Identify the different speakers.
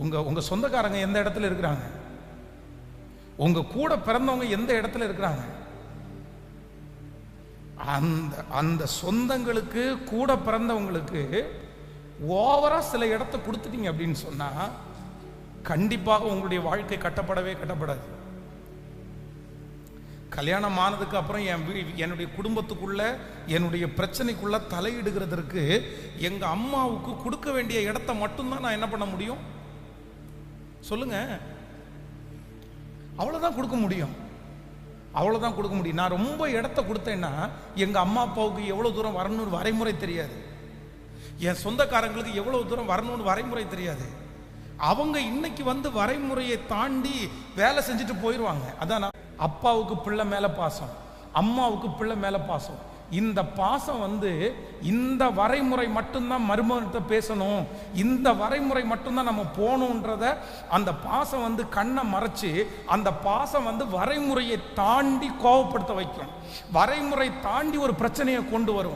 Speaker 1: உங்க சொந்தக்காரங்க எந்த இடத்துல இருக்கிறாங்க? உங்க கூட பிறந்தவங்க எந்த இடத்துல இருக்கிறாங்க? அந்த சொந்தங்களுக்கு கூட பிறந்தவங்களுக்கு ஓவரா சில இடத்தை கொடுத்துட்டீங்க அப்படின்னு சொன்னா கண்டிப்பாக உங்களுடைய வாழ்க்கை கட்டப்படவே கட்டப்படாது. கல்யாணம் ஆனதுக்கு அப்புறம் என்னுடைய குடும்பத்துக்குள்ள என்னுடைய பிரச்சனைக்குள்ள தலையிடுகிறதற்கு எங்க அம்மாவுக்கு கொடுக்க வேண்டிய இடத்தை மட்டும்தான் நான் என்ன பண்ண முடியும் சொல்லுங்க? அவ்வளவுதான் கொடுக்க முடியும், அவ்வளவுதான் கொடுக்க முடியும். நான் ரொம்ப இடத்த கொடுத்தேன்னா எங்க அம்மா அப்பாவுக்கு எவ்வளவு தூரம் வரணும்னு வரைமுறை தெரியாது, என் சொந்தக்காரங்களுக்கு எவ்வளவு தூரம் வரணும்னு வரைமுறை தெரியாது. அவங்க இன்னைக்கு வந்து வரைமுறையை தாண்டி வேலை செஞ்சுட்டு போயிடுவாங்க. அதான் அப்பாவுக்கு பிள்ளை மேல பாசம், அம்மாவுக்கு பிள்ளை மேல பாசம். இந்த பாசம் வந்து இந்த வரைமுறை மட்டும்தான் மருமகன்கிட்ட பேசணும், இந்த வரைமுறை மட்டும்தான் நம்ம போகணுன்றத அந்த பாசம் வந்து கண்ணை மறைச்சு அந்த பாசம் வந்து வரைமுறையை தாண்டி கோபப்படுத்த வைக்கும், வரைமுறை தாண்டி ஒரு பிரச்சனையை கொண்டு வரும்.